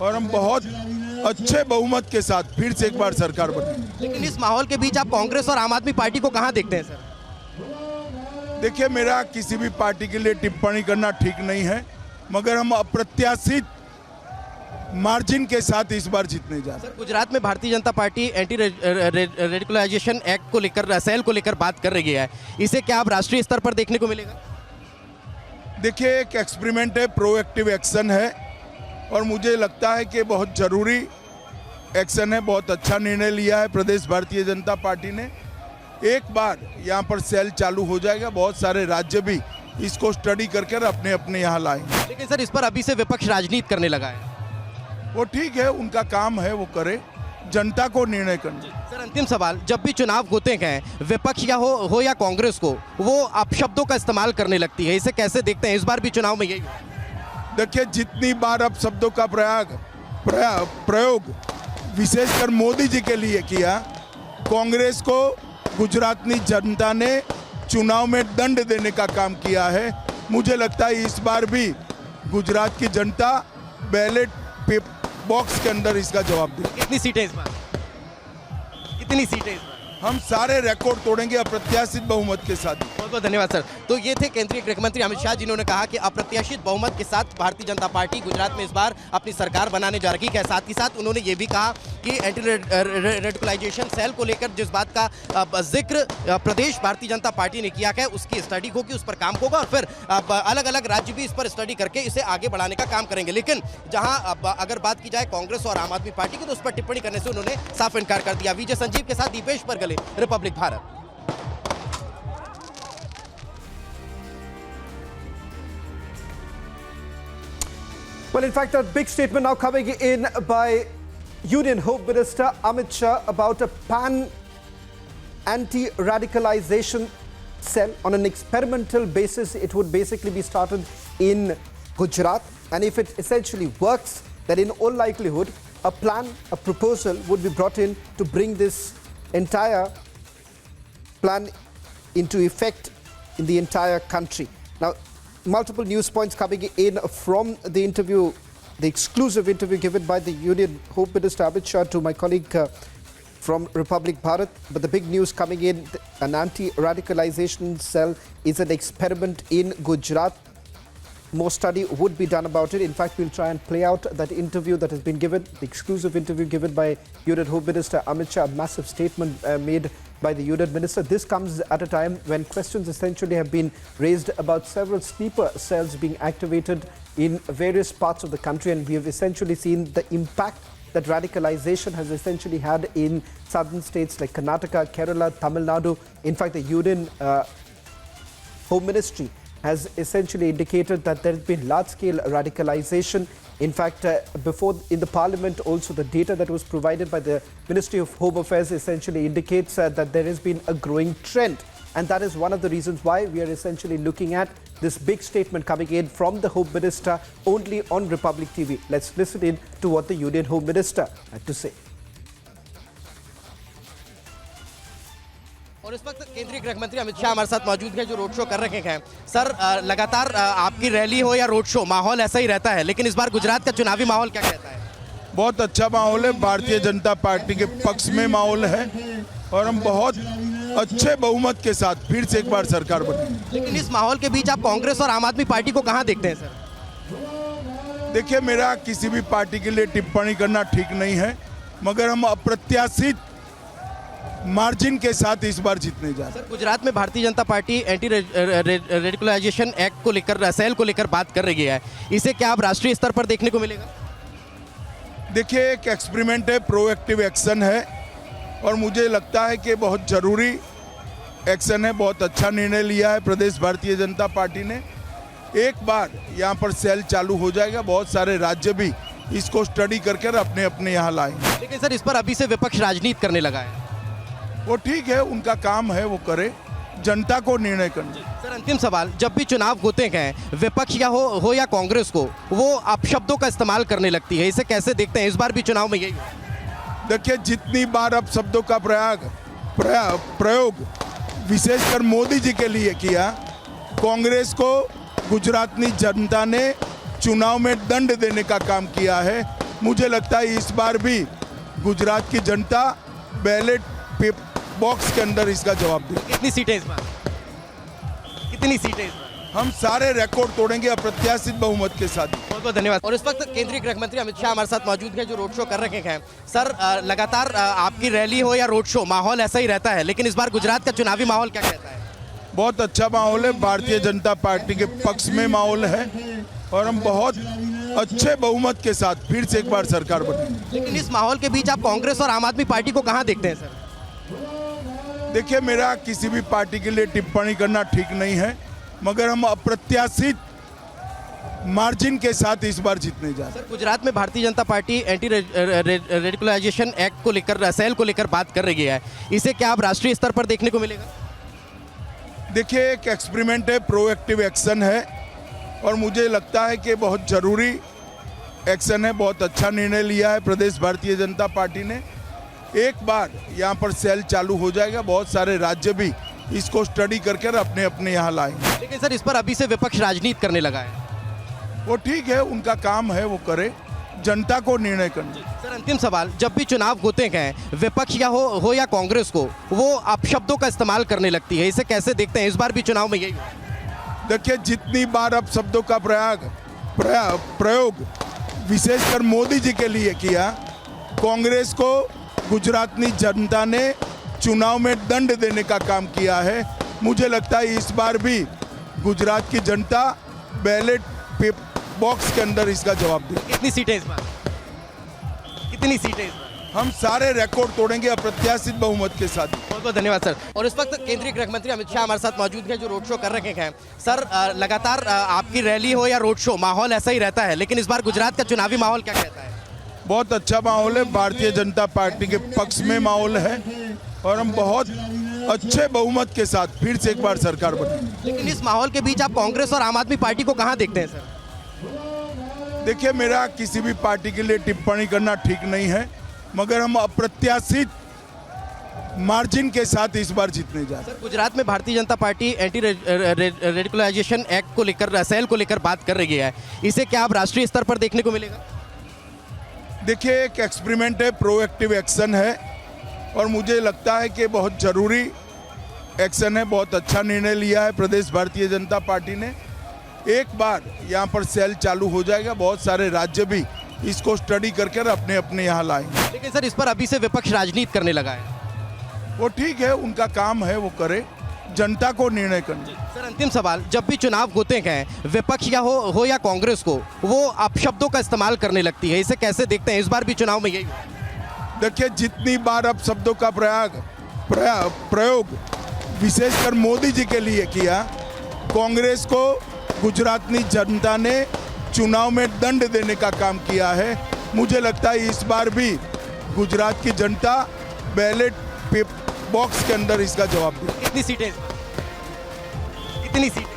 और हम बहुत अच्छे बहुमत के साथ फिर से एक बार सरकार बनेंगे। लेकिन इस माहौल के बीच आप कांग्रेस और आम आदमी पार्टी को कहां देखते हैं सर? देखिए, मेरा किसी भी पार्टी के लिए टिप्पणी करना ठीक नहीं है, मगर हम अप्रत्याशित मार्जिन के साथ इस बार जीतने जा रहे हैं। सर, गुजरात में Bharatiya Janata party anti radicalisation act को लेकर, सेल को लेकर बात कर रही है। इसे क्या आप राष्ट्रीय स्तर पर देखने को मिलेगा? देखिए, एक एक्सपेरिमेंट है, प्रोएक्टिव एक्शन है, और मुझे लगता है कि बहुत जरूरी एक्शन है। बहुत अच्छा निर्णय लिया है प्रदेश भारतीय जनता पार्टी ने। एक बार यहाँ पर सेल चालू हो जाएगा, बहुत सारे राज्य भी इसको स्टडी करके अपने अपने यहाँ लाएंगे। लेकिन सर, इस पर अभी से विपक्ष राजनीति करने लगा है। वो ठीक है, उनका काम है, वो करे, जनता को निर्णय करना। सर, अंतिम सवाल, जब भी चुनाव होते हैं विपक्ष या हो या कांग्रेस को, वो अपशब्दों का इस्तेमाल करने लगती है। इसे कैसे देखते हैं? इस बार भी चुनाव में यही हुआ। देखिए, जितनी बार अपशब्दों का प्रयोग विशेषकर मोदी जी के लिए किया, कांग्रेस को गुजरात की जनता ने चुनाव में दंड देने का काम किया है। मुझे लगता है इस बार भी गुजरात की जनता बैलेट बॉक्स के अंदर इसका जवाब देगी। कितनी सीटें इस बार? कितनी सीटें इस बार? हम सारे रिकॉर्ड तोड़ेंगे अप्रत्याशित बहुमत के साथ। बहुत बहुत धन्यवाद सर। तो ये थे केंद्रीय गृह मंत्री अमित शाह, जिन्होंने कहा कि अप्रत्याशित बहुमत के साथ भारतीय जनता पार्टी गुजरात में इस बार अपनी सरकार बनाने जा रही है। साथ ही साथ उन्होंने ये भी कहा कि एंटी रेडिकलाइजेशन सेल को लेकर जिस बात का जिक्र प्रदेश भारतीय जनता पार्टी ने किया है, उसकी स्टडी होगी, उस पर काम होगा, और फिर अलग अलग राज्य भी इस पर स्टडी करके इसे आगे बढ़ाने का काम करेंगे। लेकिन जहां अगर बात की जाए कांग्रेस और आम आदमी पार्टी की, तो उस पर टिप्पणी करने से उन्होंने साफ इनकार कर दिया। विजय संजीव के साथ Deepesh Pargale, Republic Bharat. Well, in fact, a big statement now coming in by Union Home Minister Amit Shah about a anti-radicalization cell on an experimental basis. It would basically be started in Gujarat, and if it essentially works, then in all likelihood, a proposal would be brought in to bring this entire plan into effect in the entire country. Now, multiple news points coming in from the interview, the exclusive interview given by the Union Home Minister Amit Shah to my colleague from Republic Bharat. But the big news coming in, an anti-radicalization cell is an experiment in Gujarat. More study would be done about it. In fact, we'll try and play out that interview that has been given, the exclusive interview given by Union Home Minister Amit Shah, a massive statement made by the Union Minister. This comes at a time when questions essentially have been raised about several sleeper cells being activated in various parts of the country, and we have essentially seen the impact that radicalization has essentially had in southern states like Karnataka, Kerala, Tamil Nadu. In fact, the Union Home Ministry has essentially indicated that there has been large-scale radicalization. In fact, before in the Parliament also, the data that was provided by the Ministry of Home Affairs essentially indicates that there has been a growing trend. And that is one of the reasons why we are essentially looking at this big statement coming in from the Home Minister only on Republic TV. Let's listen in to what the Union Home Minister had to say. और इस वक्त केंद्रीय गृह मंत्री अमित शाह हमारे साथ मौजूद हैं, जो रोड शो कर रहे हैं। सर, लगातार आपकी रैली हो या रोड शो, माहौल ऐसा ही रहता है, लेकिन इस बार गुजरात का चुनावी माहौल क्या कहता है? बहुत अच्छा माहौल है, भारतीय जनता पार्टी के पक्ष में माहौल है, और हम बहुत अच्छे बहुमत के साथ फिर से एक बार सरकार बनेंगे। लेकिन इस माहौल के बीच आप कांग्रेस और आम आदमी पार्टी को कहां देखते हैं सर? देखिए, मेरा किसी भी पार्टी के लिए टिप्पणी करना ठीक नहीं है, मगर हम अप्रत्याशित मार्जिन के साथ इस बार जीतने जा रहे हैं। सर, गुजरात में Bharatiya Janata party anti radicalisation act को लेकर, सेल को लेकर बात कर रही है। इसे क्या आप राष्ट्रीय स्तर पर देखने को मिलेगा? देखिए, एक एक्सपेरिमेंट है, प्रोएक्टिव एक्शन है, और मुझे लगता है कि बहुत जरूरी एक्शन है। बहुत अच्छा निर्णय लिया है प्रदेश भारतीय जनता पार्टी ने। एक बार यहाँ पर सेल चालू हो जाएगा, बहुत सारे राज्य भी इसको स्टडी करके अपने अपने यहाँ लाएंगे। लेकिन सर, इस पर अभी से विपक्ष राजनीति करने लगा है। वो ठीक है, उनका काम है, वो करे, जनता को निर्णय करना। सर, अंतिम सवाल, जब भी चुनाव होते हैं विपक्ष या हो या कांग्रेस को, वो अपशब्दों का इस्तेमाल करने लगती है। इसे कैसे देखते हैं? इस बार भी चुनाव में यही हुआ। देखिए, जितनी बार अपशब्दों का प्रयोग विशेषकर मोदी जी के लिए किया, कांग्रेस को गुजरात की जनता ने चुनाव में दंड देने का काम किया है। मुझे लगता है इस बार भी गुजरात की जनता बैलेट बॉक्स के अंदर इसका जवाब देगी। कितनी सीटें इस बार, कितनी सीटें इस बार? हम सारे रिकॉर्ड तोड़ेंगे अप्रत्याशित बहुमत के साथ। बहुत बहुत धन्यवाद। और इस वक्त केंद्रीय गृह मंत्री अमित शाह हमारे साथ मौजूद हैं जो रोड शो कर रहे हैं। सर, लगातार आपकी रैली हो या रोड शो, माहौल ऐसा ही रहता है, लेकिन इस बार गुजरात का चुनावी माहौल क्या कहता है? बहुत अच्छा माहौल है, भारतीय जनता पार्टी के पक्ष में माहौल है और हम बहुत अच्छे बहुमत के साथ फिर से एक बार सरकार बनेंगे। लेकिन इस माहौल के बीच आप कांग्रेस और आम आदमी पार्टी को कहां देखते हैं सर? देखिए, मेरा किसी भी पार्टी के लिए टिप्पणी करना ठीक नहीं है, मगर हम अप्रत्याशित मार्जिन के साथ इस बार जीतने जा रहे हैं। सर, गुजरात में Bharatiya Janata party anti radicalisation act को लेकर, सेल को लेकर बात कर रही है, इसे क्या आप राष्ट्रीय स्तर पर देखने को मिलेगा? देखिए, एक एक्सपेरिमेंट है, प्रोएक्टिव एक्शन है और मुझे लगता है कि बहुत ज़रूरी एक्शन है। बहुत अच्छा निर्णय लिया है प्रदेश भारतीय जनता पार्टी ने। एक बार यहाँ पर सेल चालू हो जाएगा, बहुत सारे राज्य भी इसको स्टडी करके अपने अपने यहाँ लाएंगे। लेकिन सर, इस पर अभी से विपक्ष राजनीति करने लगा है। वो ठीक है, उनका काम है, वो करे, जनता को निर्णय करना। सर, अंतिम सवाल, जब भी चुनाव होते हैं विपक्ष या हो या कांग्रेस को, वो अपशब्दों का इस्तेमाल करने लगती है, इसे कैसे देखते हैं? इस बार भी चुनाव में यही हुआ। देखिए, जितनी बार अब शब्दों का प्रयोग विशेषकर मोदी जी के लिए किया, कांग्रेस को गुजराती जनता ने चुनाव में दंड देने का काम किया है। मुझे लगता है इस बार भी गुजरात की जनता बैलेट बॉक्स के अंदर इसका जवाब देगी। कितनी सीटें इस बार, कितनी सीटें इस बार? हम सारे रिकॉर्ड तोड़ेंगे अप्रत्याशित बहुमत के साथ। बहुत बहुत धन्यवाद सर। और इस वक्त केंद्रीय गृह मंत्री अमित शाह हमारे साथ मौजूद हैं जो रोड शो कर रहे हैं। सर, लगातार आपकी रैली हो या रोड शो, माहौल ऐसा ही रहता है, लेकिन इस बार गुजरात का चुनावी माहौल क्या कहता है? बहुत अच्छा माहौल है, भारतीय जनता पार्टी के पक्ष में माहौल है और हम बहुत अच्छे बहुमत के साथ फिर से एक बार सरकार बनेंगे। लेकिन इस माहौल के बीच आप कांग्रेस और आम आदमी पार्टी को कहां देखते हैं सर? देखिए, मेरा किसी भी पार्टी के लिए टिप्पणी करना ठीक नहीं है, मगर हम अप्रत्याशित मार्जिन के साथ इस बार जीतने जा रहे हैं। सर, गुजरात में Bharatiya Janata party anti radicalisation act को लेकर, सेल को लेकर बात कर रही है, इसे क्या आप राष्ट्रीय स्तर पर देखने को मिलेगा? देखिए, एक एक्सपेरिमेंट है, प्रोएक्टिव एक्शन है और मुझे लगता है कि बहुत ज़रूरी एक्शन है। बहुत अच्छा निर्णय लिया है प्रदेश भारतीय जनता पार्टी ने। एक बार यहाँ पर सेल चालू हो जाएगा, बहुत सारे राज्य भी इसको स्टडी करके अपने अपने यहाँ लाएंगे। लेकिन सर, इस पर अभी से विपक्ष राजनीति करने लगा है। वो ठीक है, उनका काम है, वो करे, जनता को निर्णय करना। सर, अंतिम सवाल, जब भी चुनाव होते हैं विपक्ष या हो या कांग्रेस को, वो अपशब्दों का इस्तेमाल करने लगती है, इसे कैसे देखते हैं? इस बार भी चुनाव में यही हुआ। देखिए, जितनी बार अब शब्दों का प्रयोग विशेषकर मोदी जी के लिए किया, कांग्रेस को गुजराती जनता ने चुनाव में दंड देने का काम किया है। मुझे लगता है इस बार भी गुजरात की जनता बैलेट बॉक्स के अंदर इसका जवाब देगी। कितनी सीटें इस बार, कितनी सीटें?